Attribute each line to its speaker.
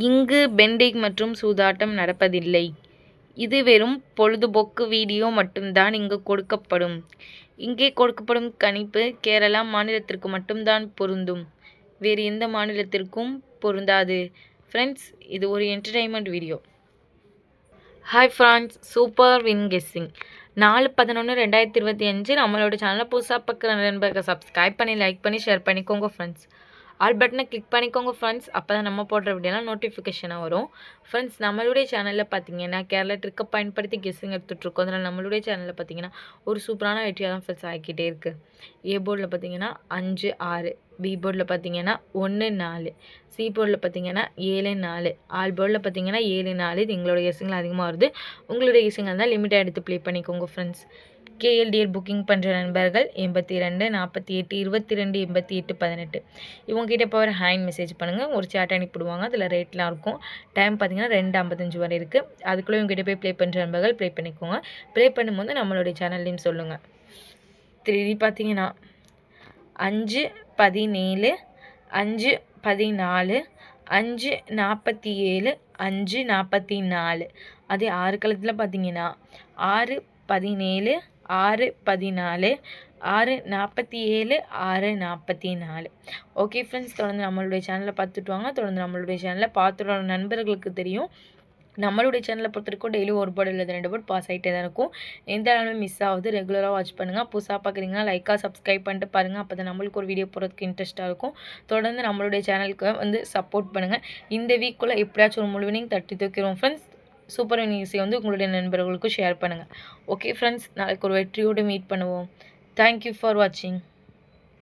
Speaker 1: இங்கு பெண்டிங் மற்றும் சூதாட்டம் நடப்பதில்லை. இது வெறும் பொழுதுபோக்கு வீடியோ மட்டும்தான் இங்கு கொடுக்கப்படும். இங்கே கொடுக்கப்படும் கணிப்பு கேரளா மாநிலத்திற்கு மட்டும்தான் பொருந்தும். வேறு எந்த மாநிலத்திற்கும் பொருந்தாது. ஃப்ரெண்ட்ஸ், இது ஒரு entertainment video. Hi friends, super win guessing 4/11/2025 நம்மளோட சேனலை புதுசாக பார்க்குற நண்பர்கள் சப்ஸ்கிரைப் பண்ணி, லைக் பண்ணி, ஷேர் பண்ணிக்கோங்க ஃப்ரெண்ட்ஸ். ஆல் பட்டனை கிளிக் பண்ணிக்கோங்க ஃப்ரெண்ட்ஸ். அப்போ தான் நம்ம போடுற வீடியோலாம் நோட்டிஃபிகேஷனாக வரும். ஃப்ரெண்ட்ஸ், நம்மளுடைய சேனலில் பார்த்தீங்கன்னா கேரளா ட்ரிக்கை பயன்படுத்தி கெஸ்ஸிங் எடுத்துகிட்ருக்கோம். அதனால் நம்மளுடைய சேனலில் பார்த்தீங்கன்னா ஒரு சூப்பரான வெற்றியாக தான் ஃப்ரெண்ட்ஸ் ஆகிக்கிட்டே இருக்குது. ஏ போர்டில் பார்த்தீங்கன்னா 5, 6, பி போர்டில் பார்த்தீங்கன்னா 1, 4, சி போர்டில் பார்த்தீங்கன்னா 7, 4, ஆல் போர்டில் பார்த்தீங்கன்னா 7, 4. இது எங்களோட கெஸ்ஸிங்கில் அதிகமாக வருது. உங்களுடைய கெஸ்ஸிங் இருந்தால் லிமிட்டாக எடுத்து ப்ளே பண்ணிக்கோங்க ஃப்ரெண்ட்ஸ். கேஎல்டிஎல் புக்கிங் பண்ணுற நண்பர்கள் 82 48 22 88 18 இவங்ககிட்ட இப்போ ஒரு ஹேண்ட் மெசேஜ் பண்ணுங்கள். ஒரு சேட் அனுப்பிவிடுவாங்க. அதில் ரேட்லாம் இருக்கும். டைம் பார்த்தீங்கன்னா 2:55 வரை இருக்குது. அதுக்குள்ளே இவங்ககிட்ட போய் ப்ளே பண்ணுற நண்பர்கள் ப்ளே பண்ணிக்கோங்க. ப்ளே பண்ணும்போது நம்மளுடைய சேனல்லையும் சொல்லுங்கள். 3D பார்த்தீங்கன்னா 5 17 5 14 5 47 5 44. அதே 6 கலத்தில் பார்த்தீங்கன்னா 6 17 6 14 6 47 6 44. ஓகே ஃப்ரெண்ட்ஸ், தொடர்ந்து நம்மளுடைய சேனலை பார்த்துட்டு வாங்க. தொடர்ந்து நம்மளுடைய சேனலை பார்த்துட்டு நண்பர்களுக்கு தெரியும். நம்மளுடைய சேனலை பொறுத்த வரைக்கும் டெய்லி ஒரு போர்டு இல்லை 2 போர்டு பாஸ் ஆகிட்டே தான் இருக்கும். எந்த நாளுமே மிஸ் ஆகுது. ரெகுலராக வாட்ச் பண்ணுங்கள். புதுசாக பார்க்குறீங்கன்னா லைக்காக சப்ஸ்கிரைப் பண்ணிட்டு பாருங்கள். அப்போ தான் நம்மளுக்கு ஒரு வீடியோ போகிறதுக்கு இன்ட்ரெஸ்ட்டாக இருக்கும். தொடர்ந்து நம்மளுடைய சேனலுக்கு சப்போர்ட் பண்ணுங்கள். இந்த வீக்குள்ளே எப்படியாச்சும் ஒரு முழு வினிங் தட்டி தூக்கிறோம் ஃப்ரெண்ட்ஸ். சூப்பர் வினிங்ஸை உங்களுடைய நண்பர்களுக்கும் ஷேர் பண்ணுங்கள். ஓகே ஃப்ரெண்ட்ஸ், நாளைக்கு ஒரு வெற்றியோடு மீட் பண்ணுவோம். தேங்க்யூ ஃபார் வாட்சிங்.